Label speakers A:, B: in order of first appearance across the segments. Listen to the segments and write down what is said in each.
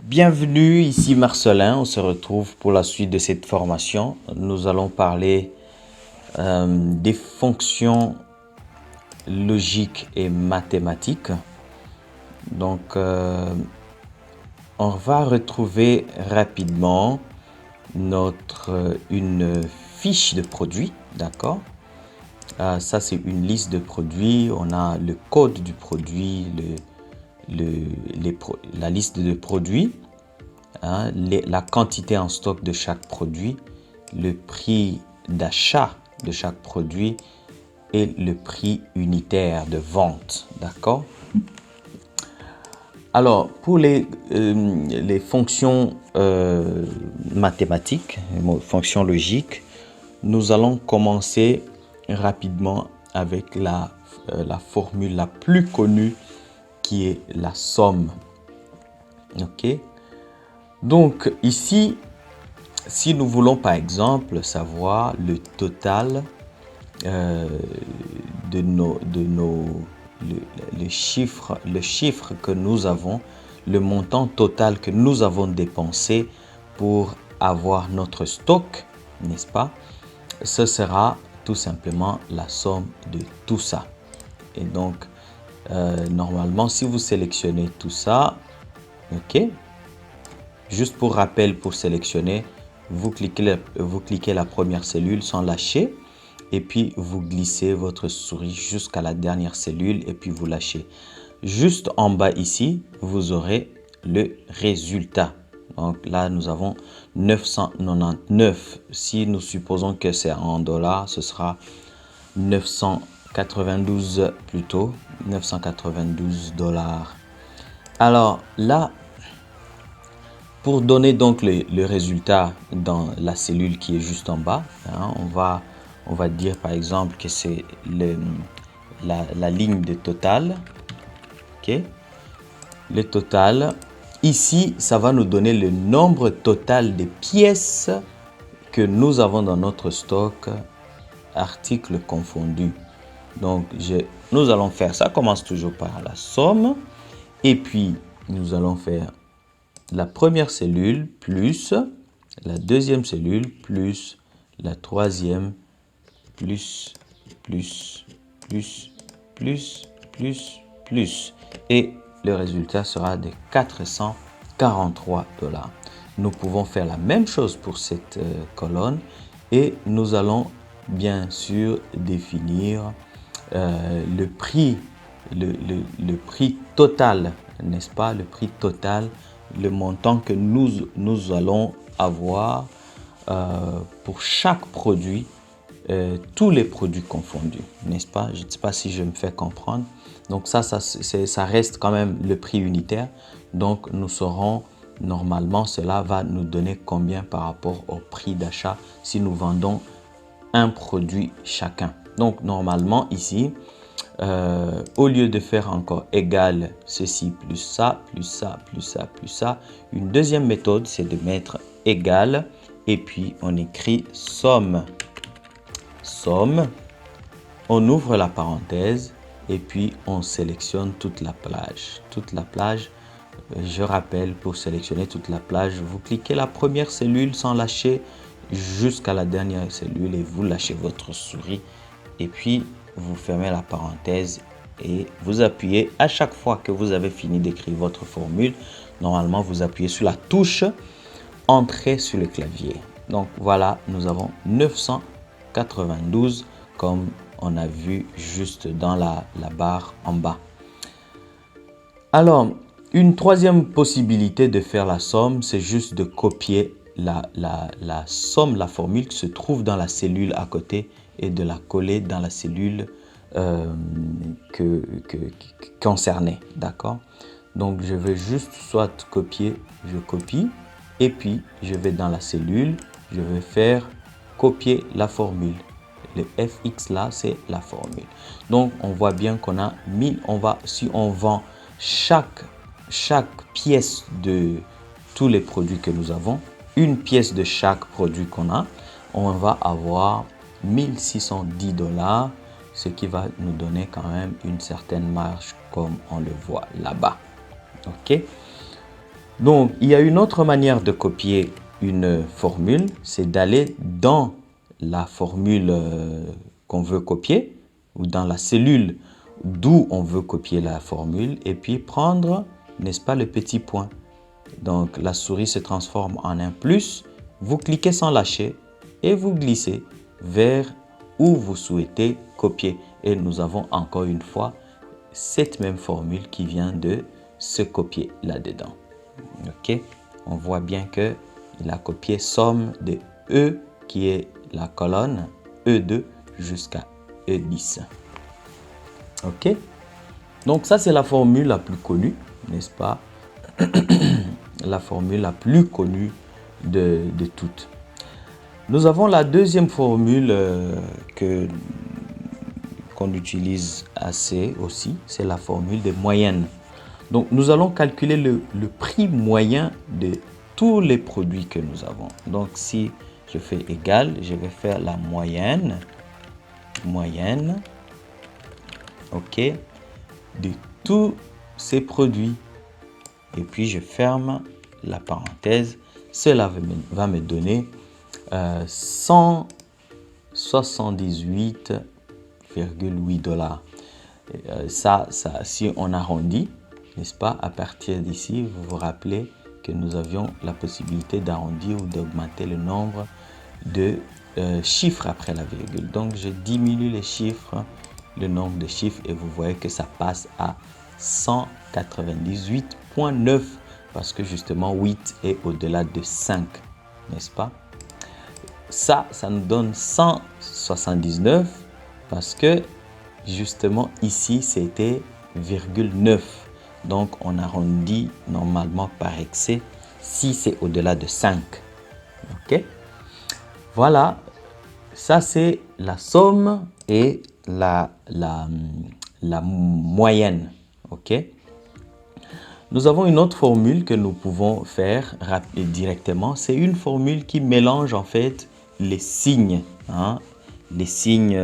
A: Bienvenue, ici Marcelin. On se retrouve pour la suite de cette formation. Nous allons parler des fonctions logiques et mathématiques. Donc, on va retrouver rapidement une fiche de produit, d'accord? Ça, c'est une liste de produits. On a le code du produit, la liste de produits, la quantité en stock de chaque produit, le prix d'achat de chaque produit et le prix unitaire de vente, d'accord? Alors, pour les fonctions mathématiques, les fonctions logiques, nous allons commencer rapidement avec la formule la plus connue qui est la somme. Ok? Donc ici, si nous voulons par exemple savoir le total le chiffre que nous avons, le montant total que nous avons dépensé pour avoir notre stock, n'est-ce pas? Ce sera tout simplement la somme de tout ça. Et donc, normalement, si vous sélectionnez tout ça, ok, juste pour rappel, pour sélectionner, vous cliquez la première cellule sans lâcher et puis vous glissez votre souris jusqu'à la dernière cellule et puis vous lâchez. Juste en bas ici, vous aurez le résultat. Donc là, nous avons 999. Si nous supposons que c'est en dollars, ce sera 992 plutôt, 992 dollars. Alors là, pour donner donc le résultat dans la cellule qui est juste en bas, on va dire par exemple que c'est la ligne de total. Ok, le total. Ici, ça va nous donner le nombre total des pièces que nous avons dans notre stock, articles confondus. Donc, nous allons faire, ça commence toujours par la somme. Et puis, nous allons faire la première cellule plus la deuxième cellule plus la troisième plus. Et le résultat sera de 443 dollars. Nous pouvons faire la même chose pour cette colonne et nous allons bien sûr définir le prix total, n'est-ce pas? Le prix total, le montant que nous allons avoir pour chaque produit, tous les produits confondus, n'est-ce pas? Je ne sais pas si je me fais comprendre. Donc ça reste quand même le prix unitaire. Donc nous saurons normalement, cela va nous donner combien par rapport au prix d'achat si nous vendons un produit chacun. Donc normalement ici, au lieu de faire encore égal ceci plus ça, plus ça, plus ça, plus ça, une deuxième méthode, c'est de mettre égal et puis on écrit somme. Somme, on ouvre la parenthèse et puis on sélectionne toute la plage. Toute la plage, je rappelle, pour sélectionner toute la plage, vous cliquez la première cellule sans lâcher jusqu'à la dernière cellule et vous lâchez votre souris et puis vous fermez la parenthèse et vous appuyez à chaque fois que vous avez fini d'écrire votre formule. Normalement, vous appuyez sur la touche Entrée sur le clavier. Donc voilà, nous avons 992 comme on a vu juste dans la barre en bas. Alors, une troisième possibilité de faire la somme, c'est juste de copier la somme, la formule qui se trouve dans la cellule à côté et de la coller dans la cellule concernée, d'accord? Donc, je vais juste soit copier, je copie, et puis je vais dans la cellule, je vais faire copier la formule. Le FX là, c'est la formule. Donc, on voit bien qu'on a 1000, si on vend chaque pièce de tous les produits que nous avons, une pièce de chaque produit qu'on a, on va avoir 1610 dollars, ce qui va nous donner quand même une certaine marge comme on le voit là-bas. Ok? Donc, il y a une autre manière de copier une formule, c'est d'aller dans la formule qu'on veut copier ou dans la cellule d'où on veut copier la formule et puis prendre, n'est-ce pas, le petit point. Donc, la souris se transforme en un plus, vous cliquez sans lâcher et vous glissez vers où vous souhaitez copier. Et nous avons encore une fois cette même formule qui vient de se copier là-dedans. Ok, on voit bien que il a copié somme de E qui est la colonne E2 jusqu'à E10. Ok, donc ça c'est la formule la plus connue, n'est-ce pas? La formule la plus connue de toutes. Nous avons la deuxième formule qu'on utilise assez aussi, c'est la formule des moyennes. Donc, nous allons calculer le prix moyen de tous les produits que nous avons. Donc, si je fais égal, je vais faire la moyenne, ok, de tous ces produits. Et puis, je ferme la parenthèse. Cela va me donner 178,8 $. Ça, si on arrondit, n'est-ce pas, à partir d'ici, vous vous rappelez que nous avions la possibilité d'arrondir ou d'augmenter le nombre de chiffres après la virgule. Donc, je diminue les chiffres, le nombre de chiffres, et vous voyez que ça passe à 198,9 parce que justement 8 est au-delà de 5, n'est-ce pas? Ça nous donne 179 parce que justement ici c'était virgule 9. Donc on arrondit normalement par excès si c'est au-delà de 5. Ok? Voilà, ça c'est la somme et la moyenne. Ok? Nous avons une autre formule que nous pouvons faire directement. C'est une formule qui mélange en fait les signes, hein, les signes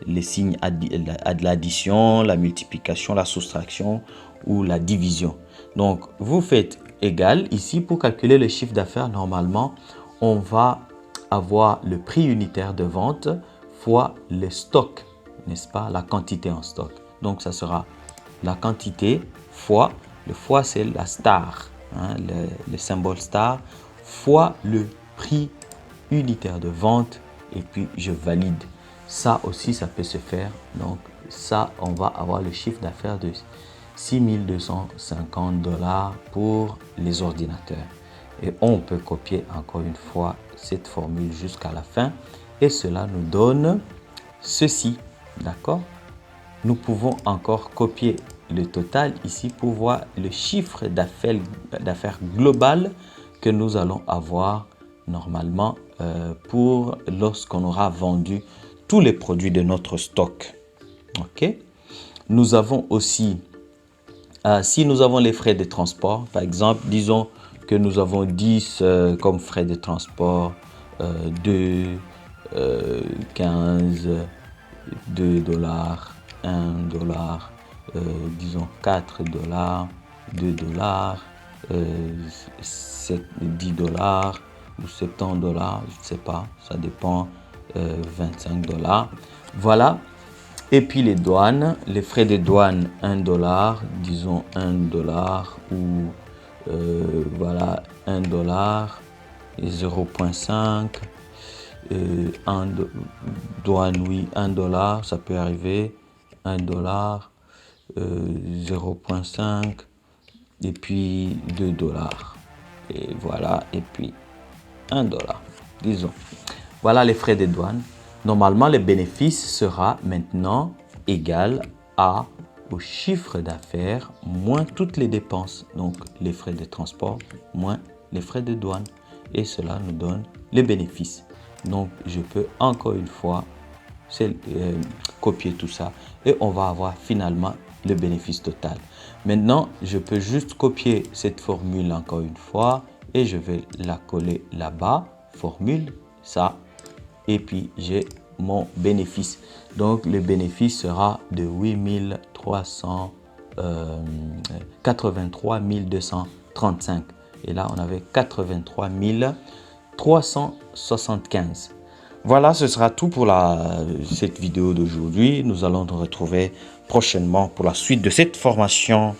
A: de l'addition, la multiplication, la soustraction ou la division. Donc, vous faites égal. Ici, pour calculer le chiffre d'affaires, normalement, on va avoir le prix unitaire de vente fois le stock, n'est-ce pas, la quantité en stock. Donc, ça sera la quantité fois, le fois c'est la star, hein, le symbole star, fois le prix unitaire de vente et puis je valide. Ça aussi, ça peut se faire. Donc ça, on va avoir le chiffre d'affaires de 6 250 $ pour les ordinateurs. Et on peut copier encore une fois cette formule jusqu'à la fin. Et cela nous donne ceci. D'accord? Nous pouvons encore copier le total ici pour voir le chiffre d'affaires global que nous allons avoir normalement pour lorsqu'on aura vendu tous les produits de notre stock. Ok. Nous avons aussi, si nous avons les frais de transport, par exemple, disons que nous avons 10 comme frais de transport, 2, 15, 2 $, 1 $, disons 4 $, 2 $, 10 $ ou 70 $, je ne sais pas, ça dépend, 25 $. Voilà. Et puis les douanes, les frais de douane 1 $, disons 1 $ ou voilà 1 $ et 0,5 douane, oui, 1 $, ça peut arriver, 1 $, 0,5 et puis 2 $. Et voilà, et puis 1 $, disons. Voilà les frais de douane. Normalement, le bénéfice sera maintenant égal au chiffre d'affaires moins toutes les dépenses. Donc, les frais de transport moins les frais de douane. Et cela nous donne les bénéfices. Donc, je peux encore une fois copier tout ça. Et on va avoir finalement le bénéfice total. Maintenant, je peux juste copier cette formule encore une fois. Et je vais la coller là-bas. Formule, ça. Et puis, j'ai mon bénéfice. Donc, le bénéfice sera de 83 200 35. Et là, on avait 83 375. Voilà, ce sera tout pour cette vidéo d'aujourd'hui. Nous allons nous retrouver prochainement pour la suite de cette formation